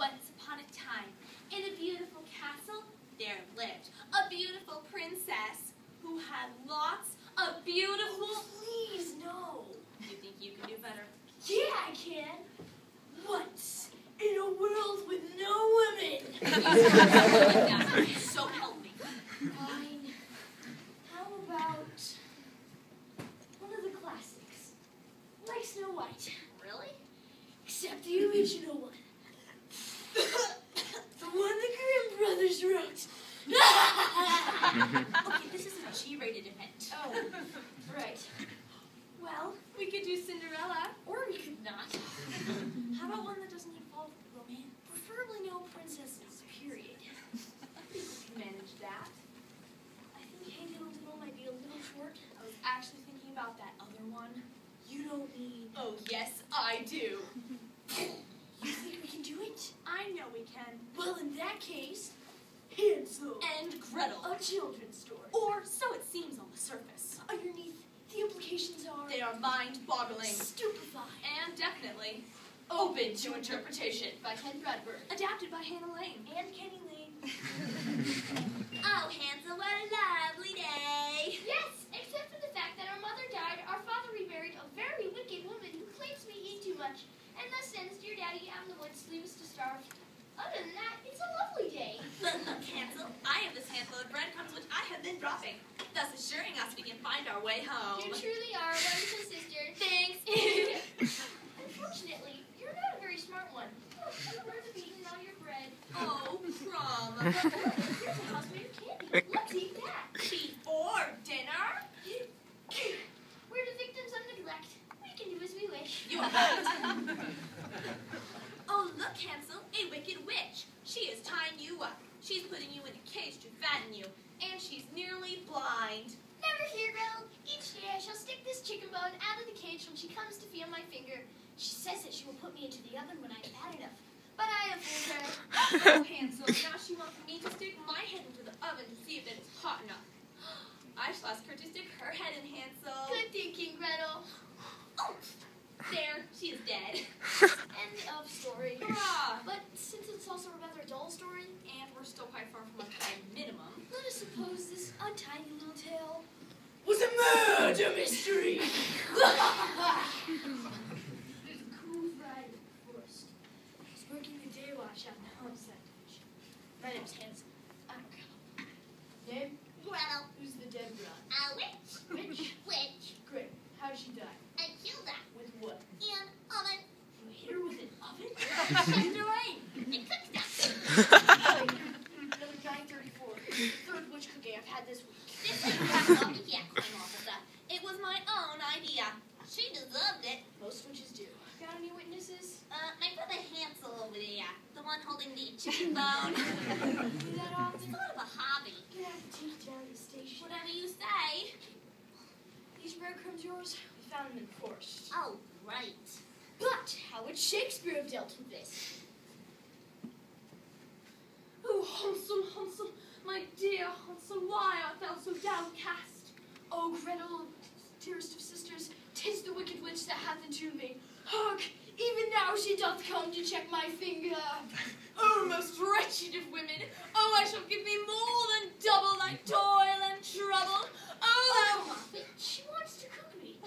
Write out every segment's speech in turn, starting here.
Once upon a time, in a beautiful castle, there lived a beautiful princess who had lots of beautiful... Oh, please, no. You think you can do better? Yeah, I can. Once in a world with no women. So help me. Fine. How about one of the classics, like Snow White? Really? Except the original one. The one the Grimm brothers wrote. Okay, this is a G-rated event. Oh, right. Well, We could do Cinderella. or we could not. How about one that doesn't involve romance? Preferably no princesses, period. I think we can manage that. I think Hey Diddle Diddle might be a little short. I was actually thinking about that other one. You don't mean... Oh, yes, I do. You think we can do it? I know we can. Well, in that case, Hansel. And Gretel. A children's story. Or so it seems on the surface. Underneath, the implications are... They are mind-boggling. stupefying. And definitely open to interpretation. By Ken Bradbury. Adapted by Hannah Lane. And Kenny Lane. Oh, Hansel, what a lovely day. Yes, except for the fact that our mother died, our father remarried a very wicked woman who claims we eat too much, and thus sends dear daddy out in the woods to leave us to starve. Other than that, it's a lovely day. But look, Hansel, I have this handful of breadcrumbs which I have been dropping, thus assuring us we can find our way home. You truly are a wonderful sister. Thanks. Unfortunately, you're not a very smart one. Birds have eaten all your bread. Oh, crumb. Here's a house made of candy. Let's eat that. Before dinner? We're the victims of neglect. We can do as we wish. You are right. Oh, look, Hansel, a wicked witch. She is tying you up. She's putting you in a cage to fatten you, and she's nearly blind. Never fear, Gretel. Each day I shall stick this chicken bone out of the cage when she comes to feel my finger. She says that she will put me into the oven when I am bad enough. But I have fooled her. Oh, Hansel, now she wants me to stick my head into the oven to see if it is hot enough. I shall ask her to stick her head in, Hansel. Good thinking, Gretel. Oh, there, she is dead. End of story. Hurrah! But since it's also a rather dull story, And we're still quite far from a time minimum. let us suppose this untidy little tale Was a murder mystery. There's a cool Friday in the forest. I was working the day watch out in the homicide division. My name's Hansel. I'm Gretel. Name? Gretel, Who's the dead broad? a witch. Witch? Witch. Great. How'd she die? I killed her With what? in oven. You hit her with an oven? Tangerine. It cooked up. Number 934. Third witch cookie I've had this week. This is copycat crime officer. It was my own idea. She deserved it. Most witches do. Got any witnesses? My brother Hansel over there, the one holding the chicken bone. Do that often? Sort of a hobby. Gonna have to take you down to the station. Whatever you say. These breadcrumbs yours? We found them in the forest. Oh, right. But how would Shakespeare have dealt with this? Oh, Hansel, Hansel, my dear Hansel, why art thou so downcast? Oh, Gretel, dearest of sisters, 'tis the wicked witch that hath entombed me. Hark! Even now she doth come to check my finger. Oh, most wretched of women, oh, I shall give thee more than double thy toil and trouble. Oh, She wants to cook me.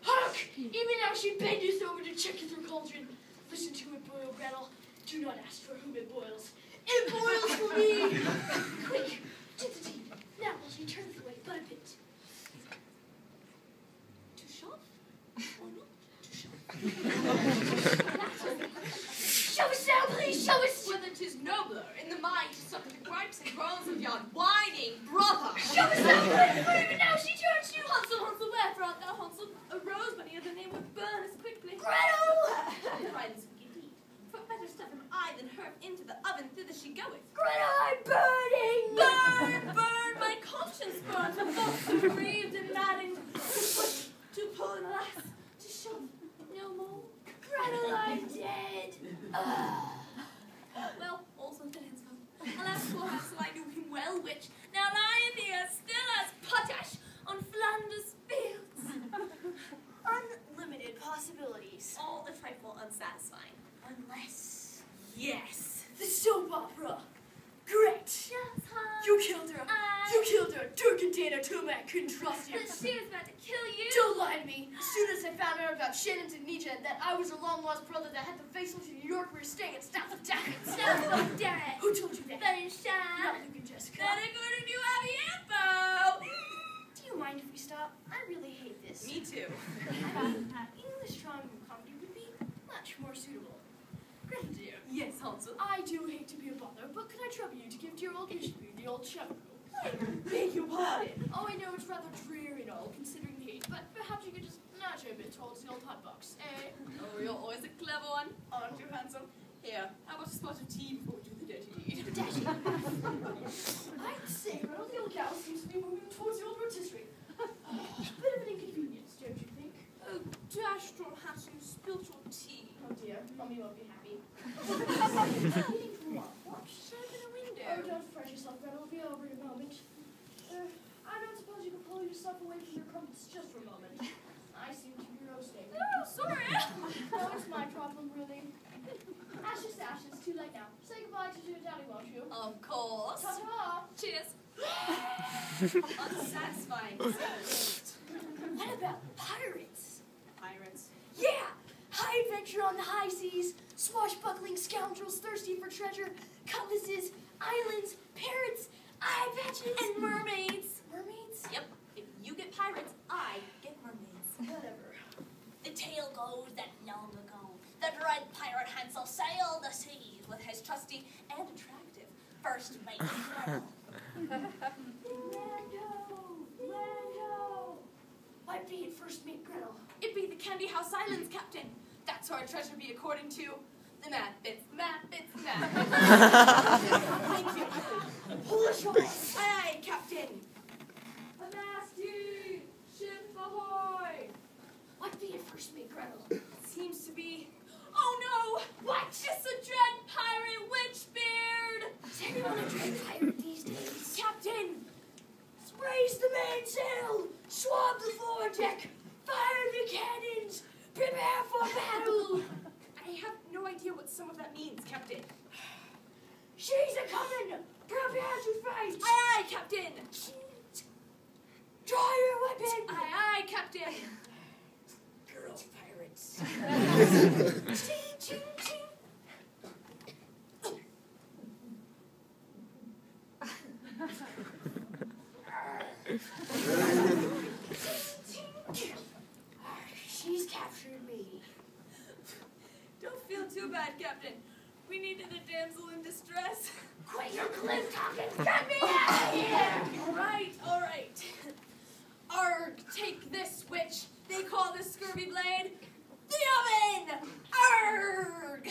Hark! Even now she bendeth over to checketh her cauldron. Listen to it boil, Gretel. Do not ask for whom it boils. It boils for me! Quick, to the tea. Now will she turn away but a bit. to shove or not to shove? Show us now, please, show us! Whether 'tis nobler in the mind to suffer the gripes and groans of yon whining brother. Show us now, please, for even now she turns to... Hansel, Hansel, wherefore art thou, Hansel? A rose by the other name would burn as quickly. Gretel! Try this wicked deed. For better stuff am I than her into the oven thither she goeth. Gretel, I'm burning! Burn, burn, my conscience burns with thoughts so grieved and maddened. To push, to pull, and alas, to shove no more. Gretel, I'm dead! Well, also thanks, alas, poor Hansel, I knew him well, which now lying here still as potash on Flanders fields. Unlimited possibilities. All a trifle unsatisfying. Unless... Yes. The soap opera. Great. Yes, hon. You killed her. You killed her. Turkentana Tumac couldn't trust you. But she was about to kill you. Don't lie to me. As soon as I found out about Shannon and Nietzsche and that I was her long-lost brother that had the faceless in New York, we were staying at Stafford Jackets. Stafford Jackets. Who told you that? But in Sean. Not Luke and Jessica. Not according to Abby Info. Do you mind if we stop? I really hate this. Me too. English drawing room comedy would be much more suitable. Great dear. Yes, Hansel. I do hate to be a bother, but could I trouble you to give dear old Ishmael the old shovel? Beg your pardon. Oh, I know it's rather dreary and all, considering the age, but perhaps you could just nudge a bit towards the old hot box, eh? Oh, you're always a clever one, aren't you, Hansel? Here, how about a spot of tea before we do the dirty deed? I'd say, well, the old gal seems to be moving towards the old rotisserie. Bit of an inconvenience, don't you think? Oh, dash, don't have some spilt your tea. Oh dear, Mummy won't be happy. Eating from what? Shut up in a window. Oh, don't fret yourself, Gretel. It'll be over in a moment. I don't suppose you could pull yourself away from your crumpets just for a moment. I seem to be roasting. Oh, sorry. No, it's my problem, really. Ashes to ashes, too late now. Say goodbye to your daddy, won't you? Of course. Ta-ta! Cheers. Unsatisfying. What about pirates? Pirates. Yeah! High adventure on the high seas, swashbuckling scoundrels thirsty for treasure, cutlasses, islands, parrots, eye patches, And mermaids. mermaids? Yep. If you get pirates, I get mermaids. Whatever. The tale goes that long ago, the dread pirate Hansel sailed the seas with his trusty and attractive first mate, Gretel. Lando! Might be at first mate Gretel. It be the Candy House Islands, Captain. That's where our treasure be according to the map bits, map. Thank you. Pull ashore! Aye, Captain. Avasti! Ship ahoy! Might be at first mate Gretel. Seems to be. Oh no! What? It's a dread pirate witchbeard! Is anyone a dread pirate these days? Captain! Raise the mainsail! Swab the foredeck! Fire the cannons! Prepare for battle! I have no idea what some of that means, Captain. She's a-comin'! Prepare to fight! Aye, aye, Captain! Draw your weapon! Aye, aye, Captain! Girl pirates. Ching, ching, ching. She's captured me. Don't feel too bad, Captain. We needed a damsel in distress. Quit your cliff talking! Get me out of here! All right. Arg, take this, witch. They call this scurvy blade the oven! Arg!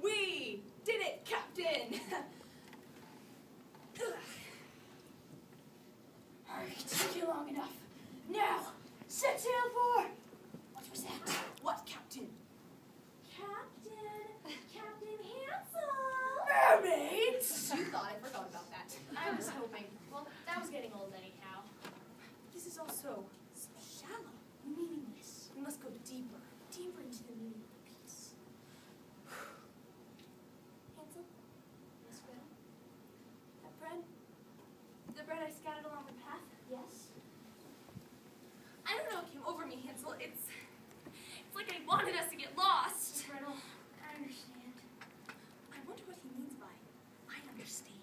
We did it, Captain. Alright, took you long enough. Now, set sail for... What was that? What, Captain? Captain Hansel! Mermaids! You thought I forgot about that. I was hoping. Well, that was getting old anyhow. This is also so shallow. Meaningless. We must go deeper. Deeper into the meaning of the piece. Hansel, Yes, Gretel? that bread? The bread I scattered along the path? Yes? I don't know what came over me, Hansel. It's like I wanted us to get lost. Gretel, I understand. I wonder what he means by I understand.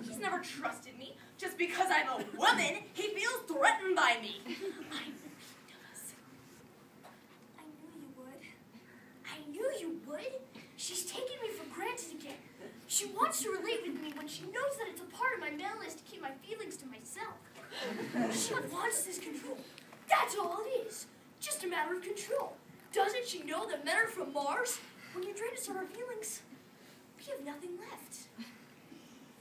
He's never trusted me. Just because I'm a woman, he feels threatened by me. I know he does. I knew you would. I knew you would. She's taking me for granted again. She wants to relate with me when she knows that it's a part of my man list to keep my feelings to myself. She wants this control. That's all it is. Just a matter of control. Doesn't she know that men are from Mars? When you drain us of our feelings, we have nothing left.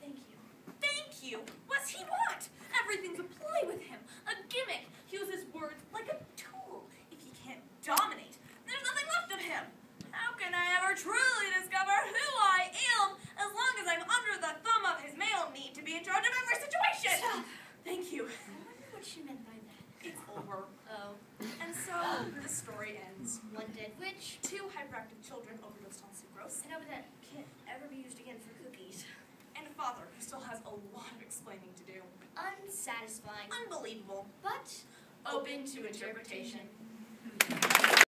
Thank you. Thank you. What's he want? Everything's a play with him. A gimmick. He uses words like a tool. If he can't dominate, there's nothing left of him. How can I ever truly discover who I am as long as I'm under the thumb of his male need to be in charge of every situation? Stop. Thank you. I wonder what she meant by that. It's over. Oh. And so the story ends. One dead witch. Two hyperactive children overdosed on sucrose. And how would that can't ever be used again for cookies? And a father who still has a lot of explaining to do. Unsatisfying. Unbelievable. But Open to interpretation.